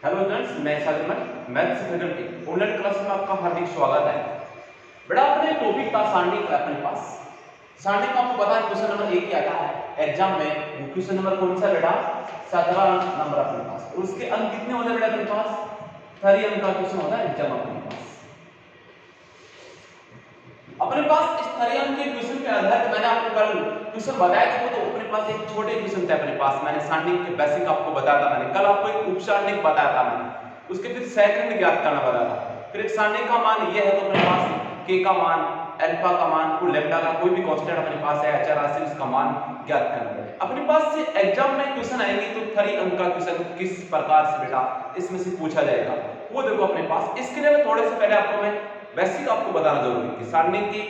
Hello students, मैं Sajid maths faculty online class में आपका हार्दिक स्वागत है। बेटा अपने टॉपिक था सारणी का अपने पास। सारणी का आपको पता है क्वेश्चन नंबर 1 क्या था एग्जाम में। वो क्वेश्चन नंबर कौन सा बेटा? 17 नंबर अपने पास। और उसके अंक कितने होते हैं बेटा अपने पास? 30 अंक का क्वेश्चन होता है एग्जाम अपने पास। अपने पास इस 30 अंक के क्वेश्चन के आधार पर मैंने आपको कल क्वेश्चन बताया था। वो तो अपने पास एक छोटे क्वेश्चन थे अपने पास। मैंने सारणी के बेसिक आपको बताया था। मैंने कल आपको एक उपसारणिक बताया था मैंने, उसके फिर सेकंड ज्ञात करना बताया था। फिर एक सारणी का मान ये है तो अपने पास k का मान, अल्फा का मान, कोई लैम्डा का कोई भी कांस्टेंट अपने पास है अचर राशि, उसका मान ज्ञात करना पड़ेगा। अपने पास से एग्जाम में क्वेश्चन आएंगे तो 30 अंक का क्वेश्चन किस प्रकार से बेटा इसमें से पूछा जाएगा वो देखो अपने पास। इसके लिए थोड़े से पहले आपको मैं बेसिक आपको बताना जरूरी है कि सारणी की।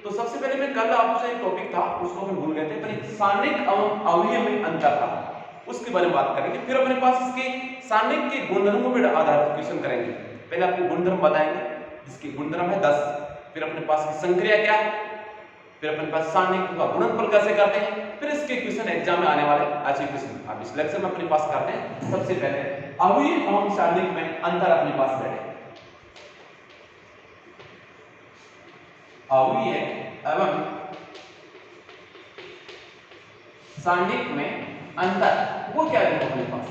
तो सबसे पहले मैं कल आपसे एक टॉपिक था उसको हम भूल गए थे, पर सारणिक एवं अवयव में अंतर था, उसके बारे में बात करेंगे। फिर अपने पास इसके सारणिक के गुणधर्मों पर आधारित क्वेश्चन करेंगे। पहले आपको गुणधर्म बताएंगे जिसके गुणधर्म है 10। फिर अपने पास की संक्रिया क्या है, फिर अपने पास सारणिक का गुणनफल कैसे करते हैं, फिर इसके क्वेश्चन एग्जाम में आने वाले अच्छे क्वेश्चन आप इस लेक्चर में अपने पास करते हैं। सबसे पहले अवयव एवं सारणिक में अंतर अपने पास बैठे। अवयव एवं सारणिक में अंतर वो क्या है अपने पास?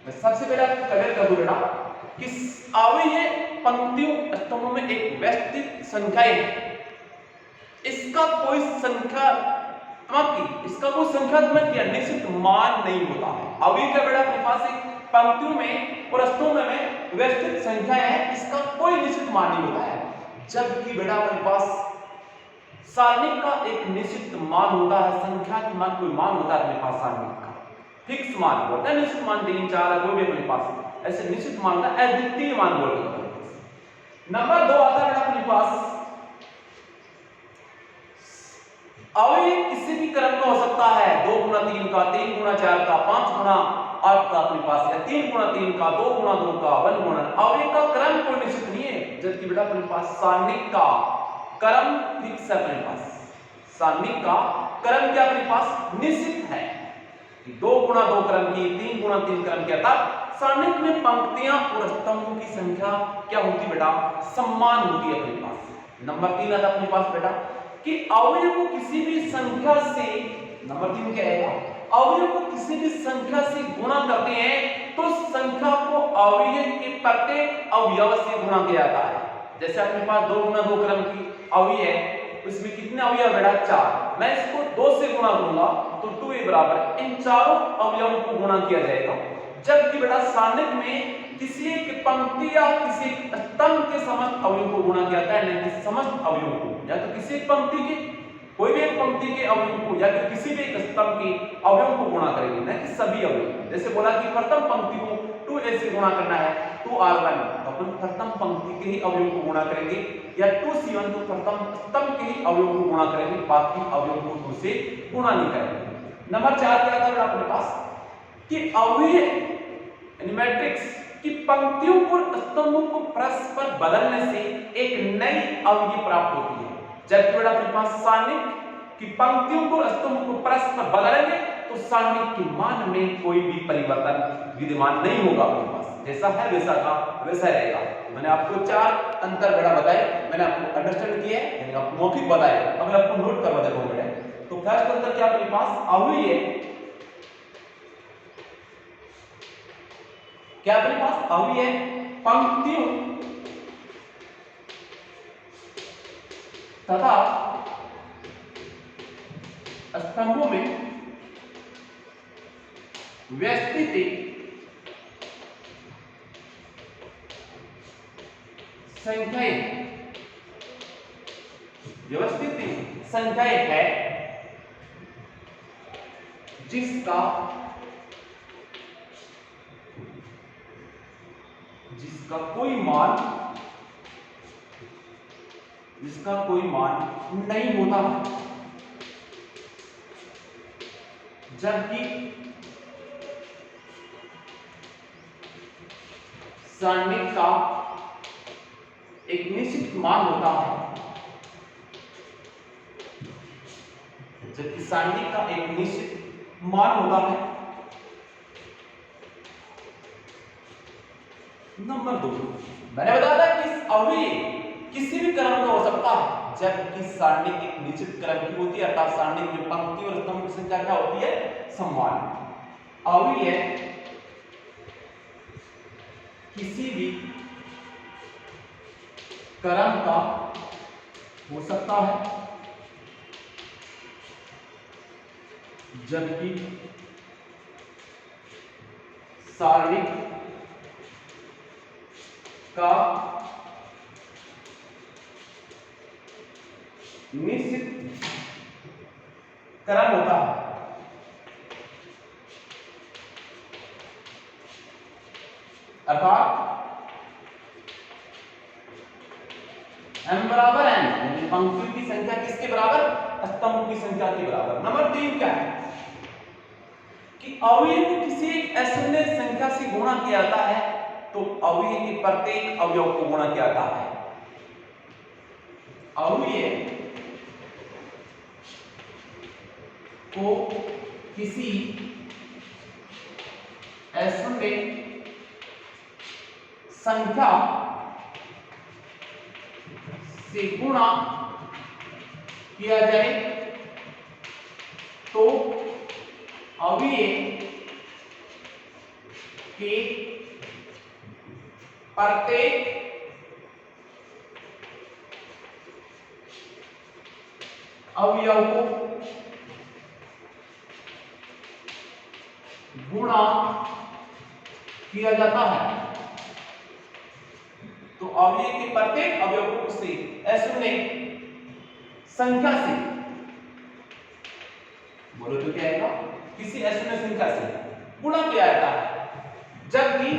मैं सबसे पहले आपको क्लियर कर दूं बेटा कि अवयव पंक्तियों स्तंभों में एक व्यवस्थित संख्याएं है। इसका कोई इसका कोई संख्यात्मक या निश्चित मान नहीं होता है। अवयव का बेटा अपने पास एक पंक्तियों में और स्तंभों में व्यवस्थित संख्याएं है, इसका कोई निश्चित मान नहीं होता है। जबकि बेटा अपने पास सारणिक का एक निश्चित मान होता है, संख्यात्मक कोई मान होता है अपने पास सारणिक का फिक्स मान होता है। निश्चित मान 3 4 कोई भी अपने पास ऐसे निश्चित मान होता है, अद्वितीय मान बोलते हैं। नंबर 2 आता है अपने पास अवयव किसी भी क्रम का हो सकता है, 2 गुना 3 का, 3 गुना 4 का, 5 गुना 8 का अपने पास, या 3 गुना 3 का, 2 गुना 2 का, 1 गुना। अवयव का क्रम कोई निश्चित नहीं है, जबकि बेटा अपने पास सारणिक का क्रम फिक्स है अपने पास। सारणिक का क्रम क्या अपने पास निश्चित है, 2 गुना 2 क्रम की, 3 गुना 3 क्रम की। अर्थात सारणिक में पंक्तियां और स्तंभों की संख्या क्या होती बेटा? समान होती है अपने पास। नंबर 3 आता अपने पास बेटा कि अवयव को किसी भी संख्या से, नंबर 3 क्या है? अवयव को किसी भी संख्या से गुणा करते हैं तो संख्या को अवयव के प्रत्येक अवयव से गुणा किया जाता है। जैसे अपने पास 2 गुना 2 क्रम की अवयव है, उसमें कितने अवयव बेटा? 4। मैं इसको 2 से गुणा करूंगा तो 2a बराबर इन चारों अवयवों को गुणा किया जाएगा। जबकि बेटा सारणिक में किसी एक पंक्ति या किसी एक स्तंभ के समस्त अवयवों को गुणा किया जाता है, नहीं कि समस्त अवयवों को, या तो किसी एक पंक्ति के कोई भी एक पंक्ति के अवयवों को या फिर किसी भी एक स्तंभ के अवयवों को गुणा करेंगे, न कि सभी अवयव। जैसे बोला कि प्रथम पंक्ति को 2a से गुणा करना है 2r1, तो अपन प्रथम पंक्ति के ही अवयवों को गुणा करेंगे, या 2c1 तो प्रथम स्तंभ के ही अवयवों को गुणा करेंगे, बाकी अवयवों को 2 से गुणा नहीं करेंगे। नंबर 4 क्या था अपने पास कि अवयव मैट्रिक्स की पंक्तियों और स्तंभों को परस्पर बदलने से एक नई अवयव प्राप्त होती है। जबकि बेटा अपने पास सारणिक की पंक्तियों को स्तंभों को परस्पर बदलेंगे तो सारणिक के मान में कोई भी परिवर्तन विद्यमान नहीं होगा। अपने पास जैसा है वैसा का वैसा रहेगा। मैंने आपको 4 अंतर बेटा बताए, मैंने आपको अंडरस्टैंड किया है, यानी आपको मौखिक बताया। अब मैं आपको नोट करवा देता हूं बेटा। तो फर्स्ट अंतर क्या अपने पास अवयव क्या अपने पास अवयव पंक्तियों तथा स्तंभों में व्यवस्थित संख्याएं है जिसका कोई मान नहीं होता है। जबकि सारणिक का एक निश्चित मान होता है, जबकि सारणिक का एक निश्चित मान होता है। नंबर 2, मैंने बताया था कि अवयव किसी भी क्रम का हो सकता है जबकि सारणी एक निश्चित क्रम की होती है, अर्थात सारणी में पंक्ति और स्तंभ की संख्या क्या होती है? समान। अवयव किसी भी क्रम का हो सकता है जबकि सारणी का निश्चित क्रम होता है। अर्थात m बराबर n, यानी पंक्तियों की संख्या किसके बराबर? स्तंभ की संख्या के बराबर। नंबर 3 क्या है कि अवयव को किसी एक अशून्य संख्या से गुणा किया जाता है तो अवयव के प्रत्येक अवयव को गुणा किया जाता है। अवयव को किसी अशून्य संख्या से गुणा किया जाए तो अवयव के प्रत्येक अवयव को गुणा किया जाता है। तो अवयव के प्रत्येक अवयव को से अशून्य संख्या से, बोलो तो क्या आएगा? किसी अशून्य संख्या से गुणा किया जाता है जबकि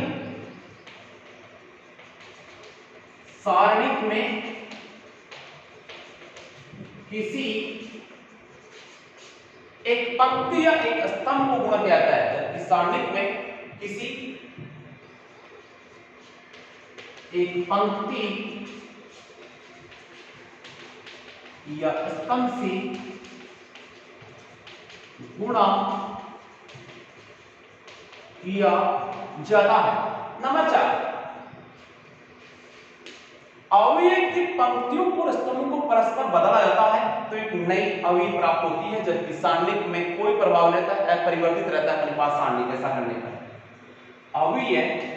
सारणिक में किसी एक पंक्ति या एक स्तंभ को गुणा किया जाता है। जबकि सारणिक में किसी एक पंक्ति या स्तंभ से गुणा किया जाता है। नंबर 4, अवयव की पंक्तियों को स्तंभों को परस्पर बदला जाता है तो एक नई अवयव प्राप्त होती है, जबकि सारणिक में कोई प्रभाव नहीं रहता, अपरिवर्तित रहता है अपने पास सारणी ऐसा करने पर। अवयव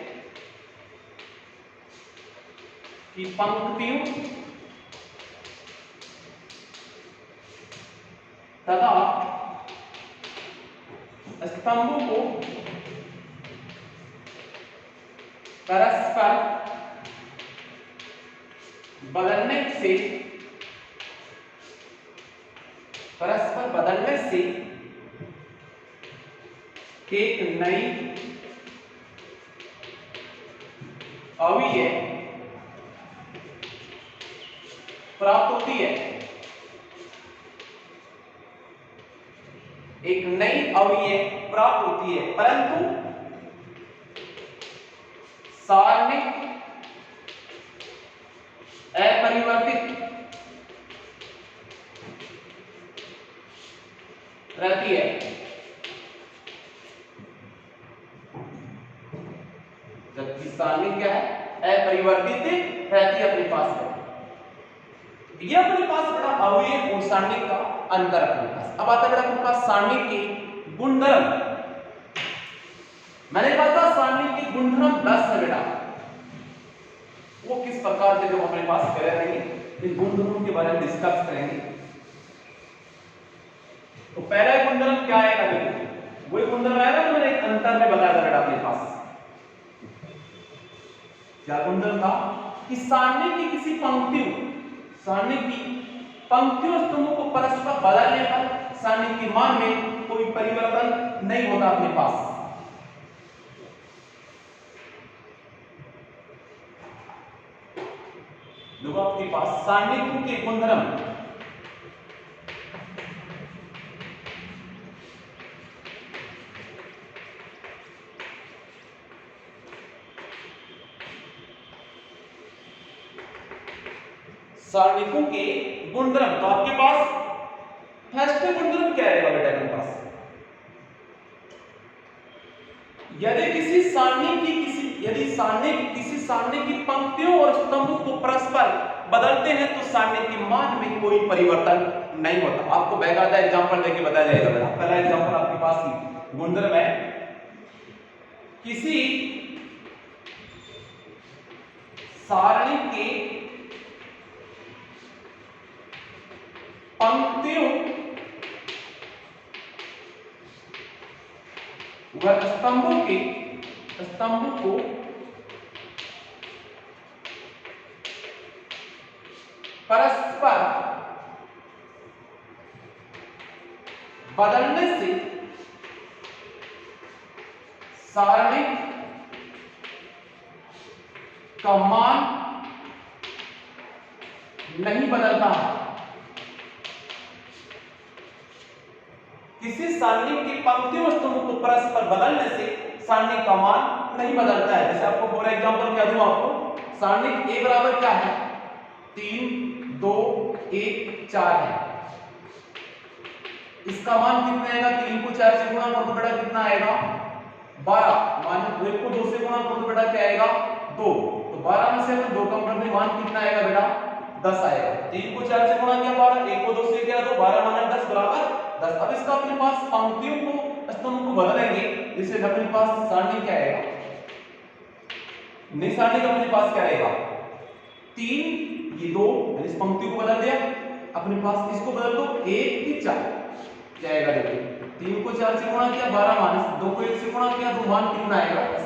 की पंक्तियों तथा स्तंभों को परस्पर बदलने से एक नई अवयव प्राप्त होती है। एक नई अवयव प्राप्त होती है, परंतु सारणिक अपरिवर्तित रहती है। जबकि सारणी क्या है? अपरिवर्तित रहती है अपने पास है। ये अपने पास बड़ा अवयव और सारणी का अंतर अपने पास। अब आता है अपने पास सारणी के गुणधर्म। मैंने कहा था सारणी के गुणधर्म 10 है बेटा, वो किस प्रकार से जो अपने पास करेंगे इन गुणधर्मों के बारे में डिस्कस करेंगे। तो पहला गुणधर्म क्या है? वही गुणधर्म है ना तो मैंने एक अंतर में बताया था बेटा अपने पास। क्या गुणधर्म था कि सारणी की किसी सारणी की पंक्तियों स्तंभों को परस्पर बदलने पर सारणी के मान में कोई परिवर्तन नहीं होता अपने पास। देखो आपके पास सारणी के गुणधर्म सारणिकों के गुणधर्म। तो आपके पास फर्स्ट गुणधर्म क्या रहेगा बेटा अपने पास? यदि किसी सारणी की किसी यदि सारणी किसी सारणी की पंक्तियों और स्तंभों को परस्पर बदलते हैं तो सारणी के मान में कोई परिवर्तन नहीं होता। आपको बेकायदा एग्जांपल देके बताया जाएगा बेटा। पहला एग्जांपल आपके पास ही गुणधर्म है, किसी सारणी के पंक्तियों व स्तंभों को परस्पर बदलने से सारणी का मान नहीं बदलता। किसी सारणी की पंक्तियों स्तंभों को परस्पर बदलने से सारणी का मान नहीं बदलता है। जैसे आपको फॉर एग्जांपल क्या दूं आपको, सारणी ए बराबर क्या है, 3 2 1 4 है। इसका मान कितना आएगा, 3 को 4 से गुणा कर दो बेटा कितना आएगा 12, माने 2 को 2 से गुणा कर दो बेटा क्या आएगा 2, तो 12 में से 2 कम कर दे मान कितना आएगा बेटा 10 आएगा। 3 को 4 से गुणा किया 12, 1 को 2 से किया तो 12 माने 10 बराबर 10। अब इसका अपने पास पंक्तियों को स्तंभों को बदलेंगे, जिससे अपने पास सारणी क्या आएगा, नई सारणी का अपने पास क्या आएगा 3 ये 2, इस पंक्ति को बदल दिया, अपने पास इसको बदल दो 1 की 4 क्या आएगा, देखो 3 को 4 से गुणा किया 12 माइनस 2 को 1 से गुणा किया तो मान कितना आएगा 10।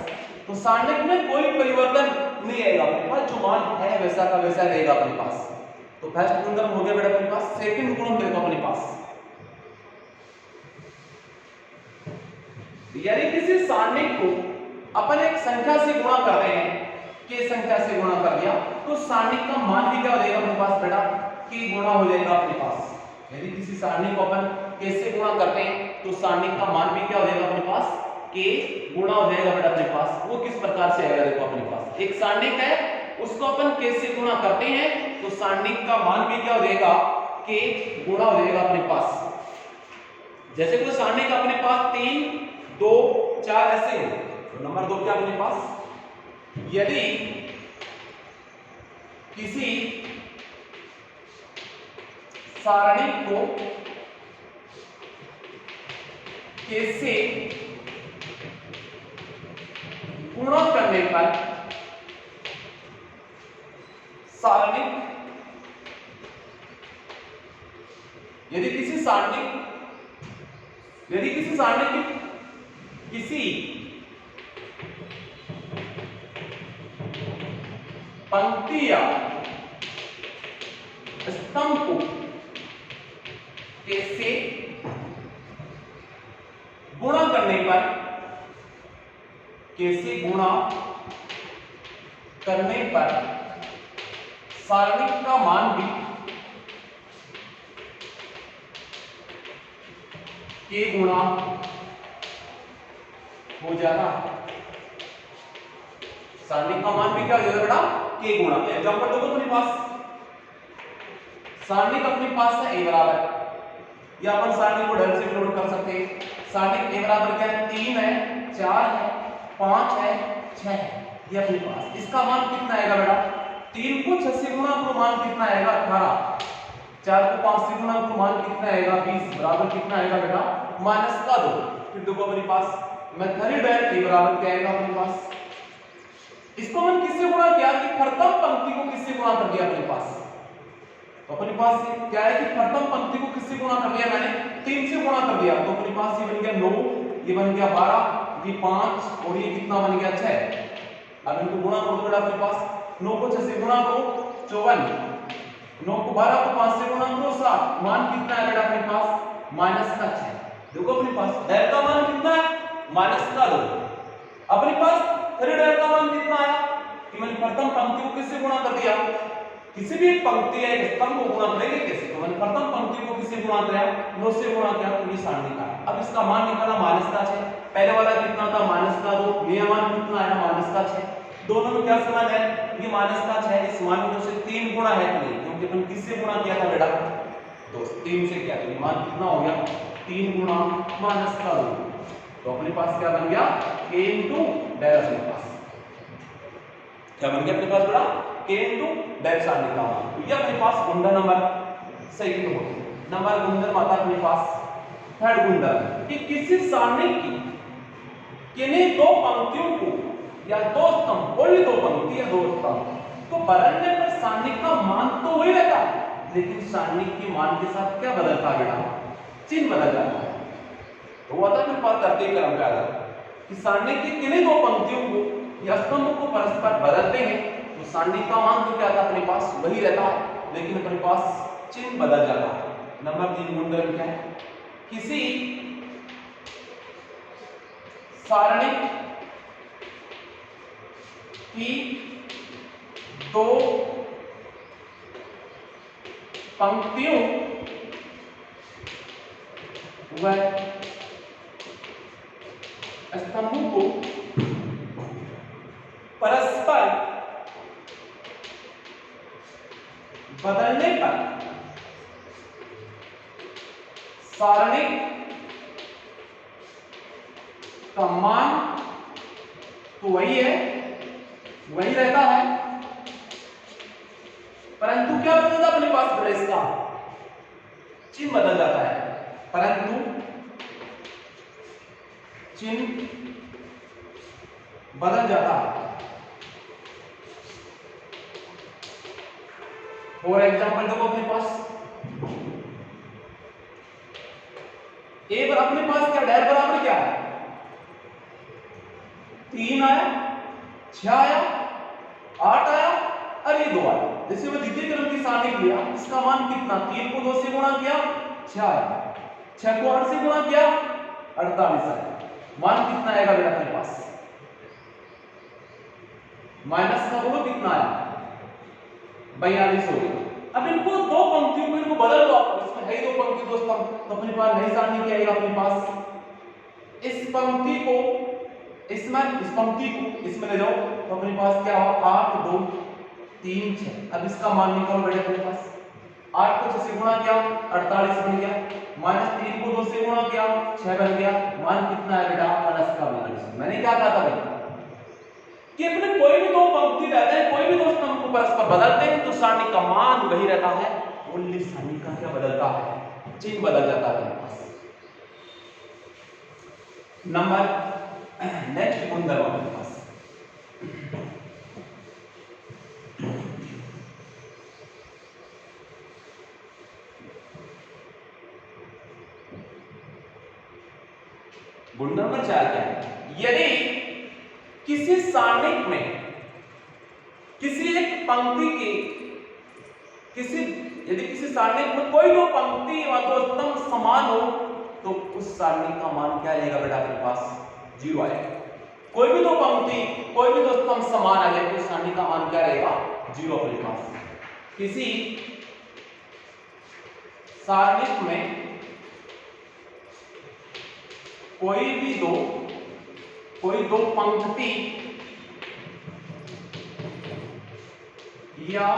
तो सारणी में कोई परिवर्तन नहीं आएगा, अपने पास जो मान है वैसा का वैसा रहेगा अपने पास। तो फर्स्ट गुणधर्म हो गया बेटा अपने पास। सेकंड गुण देखो अपने पास, यदि किसी सारणी को अपन एक संख्या से गुणा कर रहे हैं, के संख्या से गुणा कर दिया तो सारणी का मान भी क्या हो जाएगा अपने पास बेटा, के गुणा हो जाएगा अपने पास। यदि किसी सारणी को अपन के से गुणा करते हैं तो सारणी का मान भी क्या हो जाएगा अपने पास, के गुणा हो जाएगा बेटा अपने पास। वो किस प्रकार से आएगा देखो अपने पास, एक सारणी का है उसको अपन के से गुणा करते हैं तो सारणी का मान भी क्या हो जाएगा, के गुणा हो जाएगा अपने पास। जैसे कोई सारणी का अपने पास 3 2 4 ऐसे हो तो नंबर 2 क्या अपने पास, यदि किसी सारणी को के से गुणा करने पर सारणी, यदि किसी सारणी की किसी पंक्ति या स्तंभ को के से गुणा करने पर, कैसे गुणा करने पर सारणी का मान भी के गुणा हो जाता है। सारणी का मान भी क्या हो जाता है बेटा, के गुणा। एग्जांपल देखो अपने पास, सारणी का अपने पास है a बराबर, या अपन सारणी को ढंग से भी नोट कर सकते हैं। सारणी a बराबर क्या है, 3 है 4 है 5 है 6 है, ये अपने पास। इसका मान कितना आएगा बेटा, 3 को 6 से गुणा करो मान कितना आएगा 18, 4 को 5 से गुणा करो मान कितना आएगा 20, बराबर कितना आएगा बेटा माइनस का 2। फिर देखो अपने पास मेथड है a बराबर क्या आएगा अपने पास, इसको मैंने किससे गुणा किया कि प्रथम पंक्ति को किससे गुणा कर दिया अपने पास। तो अपने पास क्या है कि प्रथम पंक्ति को किससे गुणा कर दिया, मैंने 3 से गुणा कर दिया। तो अपने पास ये बन गया 9, ये बन गया 12, ये 5 और ये कितना बन गया 6। अब इनको गुणा कर दो बेटा अपने पास, 9 को 6 से गुणा करो 54, 9 को 12 को 5 से गुणा करो 7, मान कितना है बेटा अपने पास माइनस का 6। देखो अपने पास डेल का मान कितना है माइनस का 2। अपने पास फिर डेल का मान कितना आया कि मैंने प्रथम पंक्ति को किससे गुणा कर दिया, किसी भी पंक्ति या एक स्तंभ को गुणा करेंगे कैसे, तो मैंने प्रथम पंक्ति को किससे गुणा किया 9 से गुणा किया तो ये सारणी का। अब इसका मान निकाला माइनस का 6, पहले वाला कितना था माइनस का 2, ये मान कितना आया माइनस का 6। दोनों में क्या समान है, ये माइनस का 6, इस मान में से 3 गुणा है कि नहीं, क्योंकि अपन किससे गुणा किया था बेटा 2 3 से किया, तो ये मान कितना हो गया 3 गुणा माइनस का 2। तो अपने पास क्या बन गया a * डेल अपने पास। क्या बन गया अपने पास बेटा k इनटू डेल सारणी का मान। तो ये अपने पास गुणधर्म नंबर सेकंड हो गया। नंबर गुणधर्म आता है अपने पास थर्ड गुणधर्म कि किसी सारणी की किन्हीं दो पंक्तियों को या दो स्तंभ, कोई भी दो पंक्ति या दो स्तंभ को बदलने पर सारणी का मान तो वही रहता है, लेकिन सारणी के मान के साथ क्या बदलता है बेटा, चिन्ह बदल जाता है। तो वो आता है फिर बात करते क्रम पे आधार कि सारणी की किन्हीं दो पंक्तियों को या स्तंभ को परस्पर बदलते हैं तो सारणी का मान तो क्या था अपने पास वही रहता है, लेकिन अपने पास चिन्ह बदल जाता है। नंबर 3 गुणधर्म क्या है, किसी सारणी की दो पंक्तियों व स्तंभों को परस्पर बदलने पर सारणी का मान तो वही है, वही रहता है, परंतु क्या बदलता अपने पास प्रेस का चिन्ह बदल जाता है, परंतु चिन्ह बदल जाता है। फॉर एग्जाम्पल देखो अपने पास ए पर अपने पास क्या डेल बराबर क्या है 3 आया, 6 आया, 8 आया और ये 2 आया। जैसे मैं द्वितीय क्रम की सारणी लिया, इसका मान कितना 3 को 2 से गुणा किया 6 आया, 6 को 8 से गुणा किया 48 आया। मान कितना आएगा बेटा अपने पास, माइनस का बोलो कितना आया 42 हो गया। अब इनको दो पंक्तियों को इनको बदल दो आप, इसमें है ही दो पंक्ति दो स्तंभ, तो अपने पास नई सारणी क्या आएगा अपने पास, इस पंक्ति को इसमें, इस पंक्ति को इसमें ले जाओ तो अपने पास क्या हो 8 2 3 6। अब इसका मान निकालो बेटा अपने पास, 8 को 6 से गुणा किया 48 बन गया, माइनस 3 को 2 से गुणा किया 6 बन गया। मान कितना है बेटा प्लस का माइनस। मैंने क्या कहा था भाई कि अपने कोई भी दो पंक्ति रहते हैं, कोई भी दो स्तंभ को परस्पर बदलते हैं तो सारणी का मान वही रहता है, ओनली सारणी का क्या बदलता है, चिन्ह बदल जाता है अपने पास। नंबर नेक्स्ट गुणधर्म अपने पास गुणधर्म नंबर 4 क्या है, यदि किसी सारणी में किसी एक पंक्ति के यदि किसी सारणी में कोई दो पंक्ति या दो स्तंभ समान हो तो उस सारणी का मान क्या आएगा बेटा आपके पास 0 आएगा। कोई भी दो पंक्ति कोई भी दो स्तंभ समान आ जाए तो उस सारणी का मान क्या रहेगा 0 अपने पास। किसी सारणी में कोई दो पंक्ति या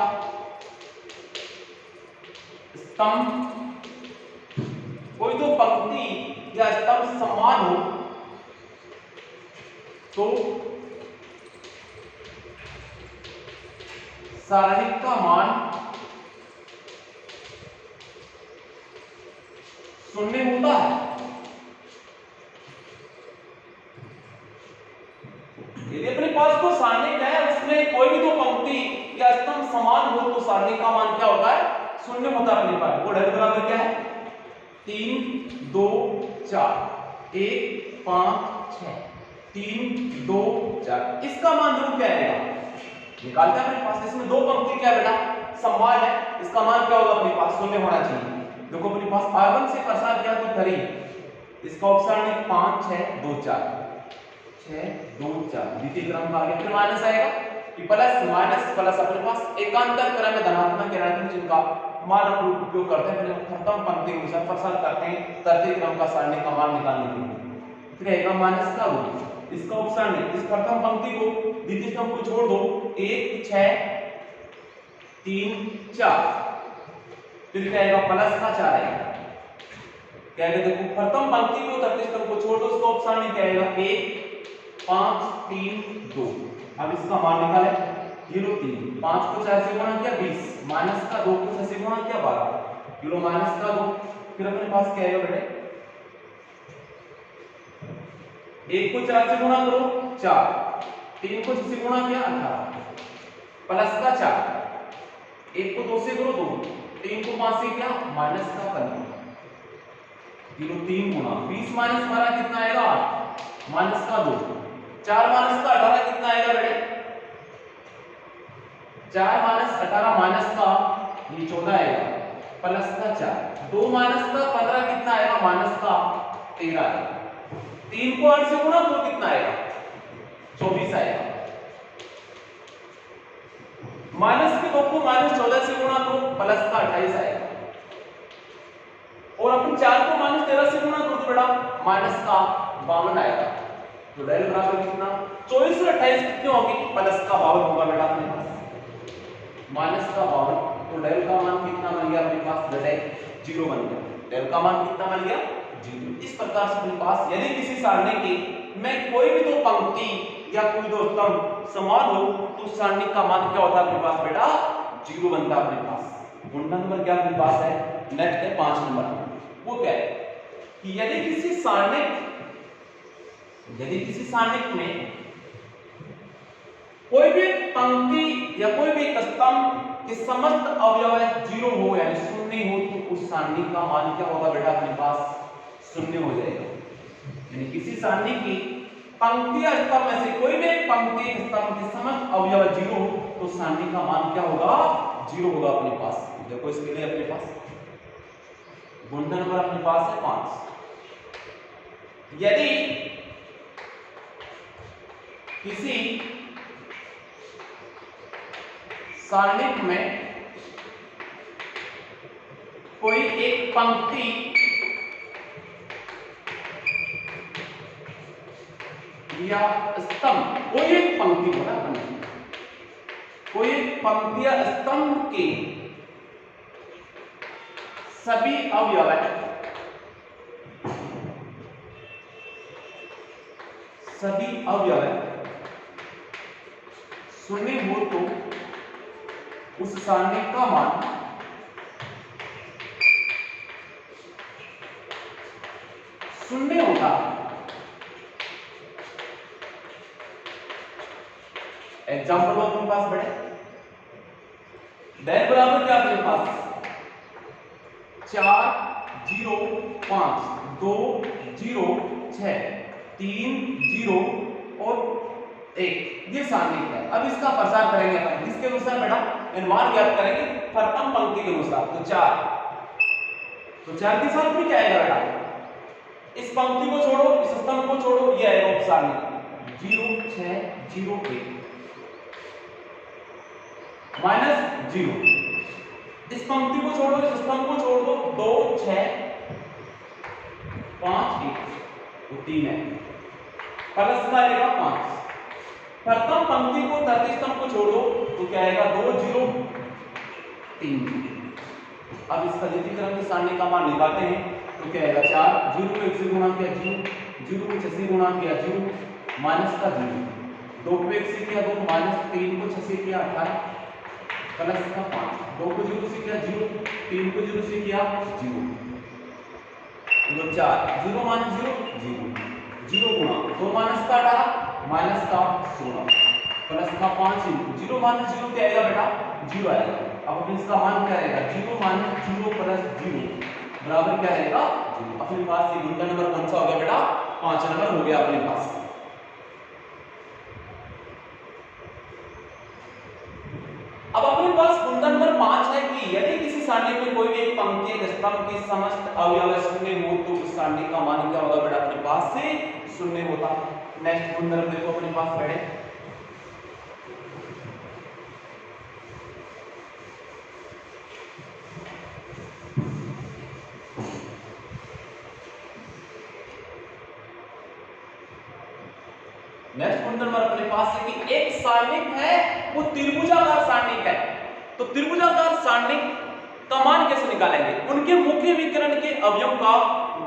स्तंभ, कोई दो पंक्ति या स्तंभ समान हो तो सारणी का मान 0 होता है। यदि अपने पास कोई सारणी है उसमें कोई भी दो पंक्ति या स्तंभ समान हो तो सारणी का मान क्या होता है 0 होता है अपने पास। वो डेल बराबर क्या है 3 2 4 1 5 6 3 2 4। इसका मान जरूर क्या आएगा निकालते हैं अपने पास। इसमें दो पंक्ति क्या बेटा समान है, इसका मान क्या होगा अपने पास 0 होना चाहिए। देखो अपने पास R1 से प्रसार किया तो 3, इसका ऑप्शन है 5 6 2 4 6 2 4 द्वितीय क्रम का आगे फिर माइनस आएगा कि प्लस माइनस प्लस अपने पास एकांतर क्रम में धनात्मक ऋणात्मक चिन्ह का मान हम लोग उपयोग करते हैं। पहले प्रथम पंक्ति अनुसार प्रसार करते हैं तृतीय क्रम का सारणी का मान निकालने के लिए। फिर आएगा माइनस का रूप, इसका ऑप्शन है इस प्रथम पंक्ति को द्वितीय स्तंभ को छोड़ दो 1 6 3 4 फिर क्या आएगा प्लस का 4 आएगा। क्या आएगा देखो प्रथम पंक्ति को तृतीय स्तंभ को छोड़ दो, उसका ऑप्शन क्या आएगा 1 5 3 2। अब इसका मान निकालें ये लो 3, 5 को 4 से गुणा किया 20, माइनस का 2 को 6 से गुणा किया 12, ये लो माइनस का 2, फिर अपने पास क्या आएगा बेटे, 1 को 4 से गुणा करो 4, 3 को 6 से गुणा किया 18, प्लस का 4, 1 को 2 से करो 2, 3 को 5 से क्या माइनस का 15, ये लो 3 गुणा 20 माइनस 12 कितना आएगा 8, माइनस का 2, 4 माइनस का 18 कितना आएगा बेटे, 4 माइनस 18 माइनस का ये 14 आएगा, प्लस का 4, 2 माइनस का 15 कितना आएगा माइनस का 13 आएगा, 3 को 8 से गुणा तो कितना आएगा 24 आएगा, माइनस के 2 को माइनस 14 से गुणा तो प्लस का 28 आएगा, और अपन 4 को माइनस 13 से गुणा करो तो बेटा माइनस का 52 आएगा, तो डेल बराबर कितना 24 और 28 कितने होगी प्लस का 52 होगा बेटा अपने पास, माइनस का 52, तो डेल का मान कितना बन गया अपने पास बेटा 0 बन गया, डेल का मान कितना बन गया 0। इस प्रकार से अपने पास यदि किसी सारणी की में कोई भी दो पंक्ति या कोई दो स्तंभ समान हो तो उस सारणी का मान क्या होता है अपने पास बेटा 0 बनता है अपने पास। गुणन नंबर क्या अपने पास है, नेक्स्ट है 5 नंबर, वो क्या है कि यदि किसी सारणिक में कोई भी पंक्ति या कोई भी स्तंभ के समस्त अवयव 0 हो यानी शून्य हो तो उस सारणी का मान क्या होगा बेटा अपने पास शून्य हो जाएगा। यानी किसी सारणी की पंक्ति या स्तंभ में से कोई भी एक पंक्ति स्तंभ के समस्त अवयव 0 हो तो सारणी का मान क्या होगा 0 होगा अपने पास। देखो इसके लिए अपने पास गुणन नंबर अपने पास है 5। यदि किसी सारणिक में कोई एक पंक्ति या स्तंभ, कोई एक पंक्ति होगा, कोई एक पंक्ति या स्तंभ के सभी अवयव शून्य हो तो उस सारणी का मान शून्य होता है। एग्जाम्पल हो अपने पास बड़े डेल बराबर क्या अपने पास 4 0 5 2 0 6 3 0 और 1 ये सारणी है। अब इसका प्रसार करेंगे अपन किसके अनुसार बेटा मान ज्ञात करेंगे प्रथम पंक्ति के अनुसार। तो 4 के साथ में क्या आएगा बेटा, इस पंक्ति को छोड़ो इस स्तंभ को छोड़ो ये आएगा उप सारणी 0 6 0 1 माइनस 0, इस पंक्ति को छोड़ो इस स्तंभ को छोड़ दो 2 6 5 1 तो 3 है प्लस का आएगा 5। प्रथम पंक्ति को तृतीय स्तंभ को छोड़ दो तो क्या आएगा 2 0 3। अब इसका द्वितीय क्रम की सारणी का मान निकालते हैं तो क्या आएगा 4 0 को 1 से गुणा किया 0 0 को 6 से गुणा किया 0 माइनस का 0 2 को 1 से किया 2 माइनस 3 को 6 से किया 18 प्लस का 5 2 को 0 से किया 0 3 को 0 से किया 0 तो 4 0 माइनस 0 0 0 गुणा 2 माइनस का 18 माइनस का 16 प्लस का 5 0 माइनस 0 क्या आएगा बेटा 0 आएगा। अब अपने इसका मान क्या रहेगा 0 माइनस 0 प्लस 0 बराबर क्या रहेगा 0। अपने पास ये गुणन नंबर कौन सा हो गया बेटा 5 नंबर हो गया अपने पास। अब अपने पास गुणन नंबर 5 है कि यदि किसी सारणी में कोई भी एक पंक्ति या स्तंभ के समस्त अवयव शून्य हो तो उस सारणी का मान क्या होगा बेटा अपने पास से शून्य होता है। नेक्स्ट गुणन नंबर देखो अपने पास बैठे नेक्स्ट गुणन नंबर अपने पास है कि एक सारणिक है वो त्रिभुजाकार सारणिक है। तो त्रिभुजाकार सारणिक का मान कैसे निकालेंगे, उनके मुख्य विकर्ण के अवयव का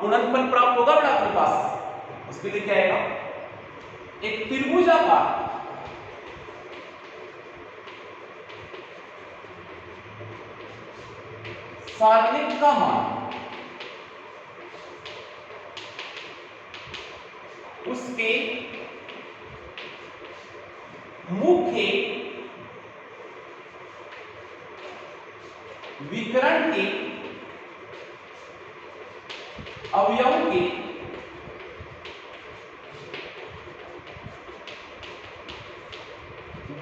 गुणनफल प्राप्त होगा बेटा अपने पास। उसके लिए क्या आएगा एक त्रिभुजाकार सारणिक का मान उसके मुख्य विकर्ण के अवयव के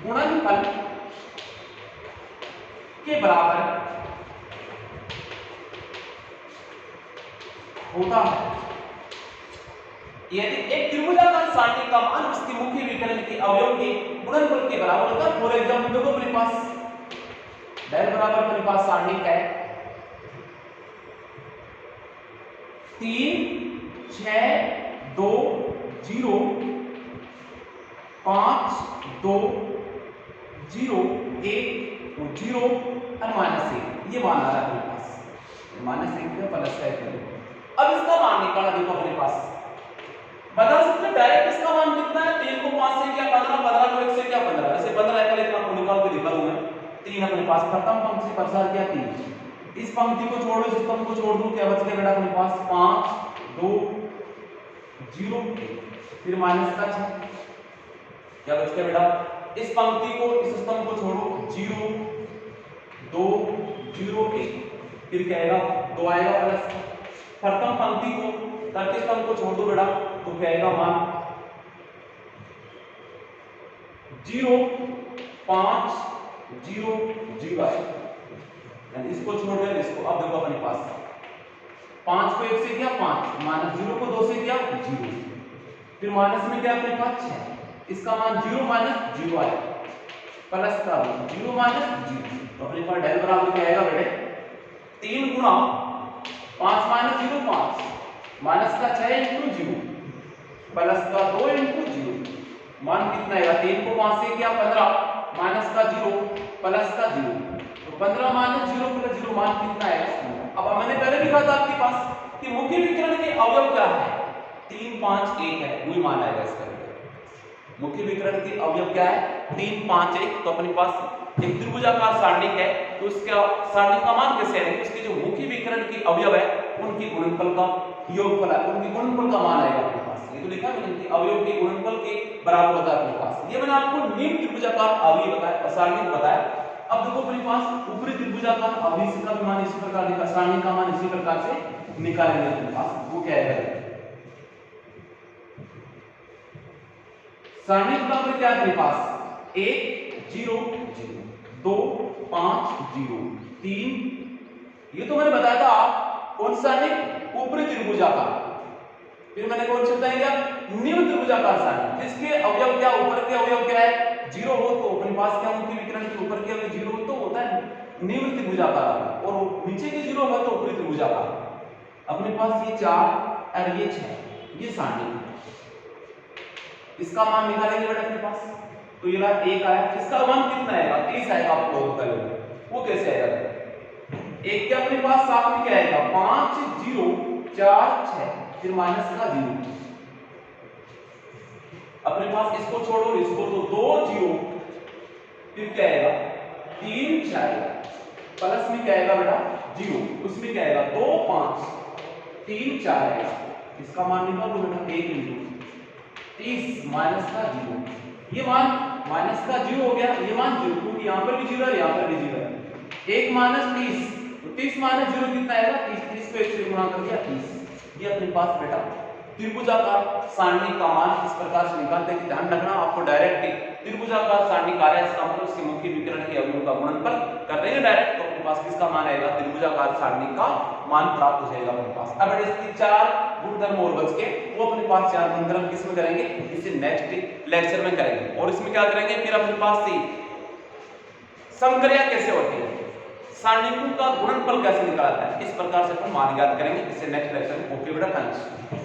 गुणनफल के बराबर होता है। यदि एक त्रिभुजाकार सारणी का मान उसके मुख्य विकर्ण के अवयव के गुणनफल के बराबर होता है। फॉर एग्जांपल देखो अपने पास डेल बराबर अपने पास सारणी का है 3 6 2 0 5 2 0 1 0 और -1 ये मान आ रहा है अपने पास -1 का प्लस का 1। अब इसका मान निकालना देखो अपने पास बता सकते हैं डायरेक्ट इसका मान कितना है। 3 को 5 से क्या 15 15 को 1 से क्या 15 ऐसे 15 है पहले इतना निकाल के दिखा दूं मैं। 3 अपने पास प्रथम पंक्ति से प्रसार किया 3 इस पंक्ति को छोड़ दो इस पंक्ति को छोड़ दूं क्या बच गया बेटा अपने पास 5 2 0 फिर माइनस का 6 क्या बच गया बेटा इस पंक्ति को इस स्तंभ को छोड़ो 0 2 0 1 फिर क्या आएगा 2 आएगा प्लस प्रथम पंक्ति को तर्क स्तंभ को छोड़ दो बेटा तो क्या आएगा मान 0 5 0 0 यानी इसको छोड़ दें इसको। अब देखो अपने पास 5 को 1 से किया 5 माइनस 0 को 2 से किया 0 फिर माइनस में क्या अपने पास 6 इसका मान 0 माइनस 0 आया प्लस का 0 माइनस 0 तो अपने पास डेल बराबर क्या आएगा बेटे 3 गुना 5 माइनस 0 5 माइनस का 6 इंटू 0 प्लस का 2 इंटू 0 मान कितना आएगा 3 को 5 से किया 15 माइनस का 0 प्लस का 0 तो 15 माइनस 0 प्लस 0 मान कितना आएगा। अब मैंने पहले लिखा था आपके पास कि मुख्य विकर्ण के अवयव क्या है 3 5 1 है वही मान आएगा इसका। मुख्य विकर्ण के अवयव क्या है 3 5 1 तो अपने पास एक त्रिभुजाकार सारणी है तो उसका सारणी का मान कैसे है उसके जो मुख्य विकर्ण के अवयव है उनकी गुणनफल का योगफल है उनके गुणनफल का मान आएगा अपने पास। ये तो लिखा है मैंने अवयव के गुणनफल के बराबर होता है अपने पास। ये मैंने आपको निम्न त्रिभुजाकार अवयव बताया सारणी बताया। अब देखो अपने पास ऊपरी त्रिभुजाकार अवयव का भी मान इसी प्रकार निकाल सारणी का मान इसी प्रकार से निकालेंगे अपने पास। वो क्या है सारणी का बराबर क्या है अपने पास 1 0 0 2 5 0 3 ये तो मैंने बताया था कौन सा है ऊपरी त्रिभुजाकार। फिर मैंने कौन सा बताया निम्न त्रिभुजाकार सारणी जिसके अवयव क्या ऊपर के अवयव क्या है 0 हो तो अपने पास क्या मुख्य विकर्ण के ऊपर के अवयव 0 हो तो होता है निम्न त्रिभुजाकार और नीचे के 0 हो तो ऊपरी त्रिभुजाकार। अपने पास ये 4 और ये 6 ये सारणी इसका मान निकालेंगे बेटा अपने पास तो ये रहा 1 आया इसका मान कितना आएगा 30 आएगा आपको वो कैसे आएगा एक के अपने पास साथ में क्या आएगा 5 0 4 6 फिर माइनस का 0 अपने पास इसको छोड़ो इसको तो 2 0 फिर क्या आएगा 3 4 प्लस में क्या आएगा बेटा 0 उसमें क्या आएगा 2 5 3 4 आएगा इसका मान निकाल लो बेटा 1 इंटू 30 माइनस का 0 ये मान माइनस का 0 हो गया ये मान 0 क्योंकि यहां पर भी 0 है यहां पर भी 0 है 1 माइनस 30 तो 30 माइनस 0 कितना आएगा 30 30 को 1 से गुणा कर दिया 30। ये अपने पास बेटा त्रिभुजाकार सारणी का मान इस प्रकार से निकालते हैं कि ध्यान रखना आपको डायरेक्ट त्रिभुजाकार सारणी कार्य इसका मतलब उसके मुख्य विकर्ण के अवयवों का गुणनफल कर देंगे डायरेक्ट तो अपने पास किसका मान आएगा त्रिभुजाकार सारणी का मान प्राप्त हो जाएगा अपने पास। अब इसकी 4 गुणधर्म और बच के वो अपने पास 4 गुणधर्म किसमें करेंगे इसे नेक्स्ट लेक्चर में करेंगे और इसमें क्या करेंगे फिर अपने पास से संक्रिया कैसे होती है सारणिकों का गुणनफल कैसे निकालता है इस प्रकार से अपन मान ज्ञात करेंगे। इससे नेक्स्ट लेक्चर में ओके बेटा थैंक्स।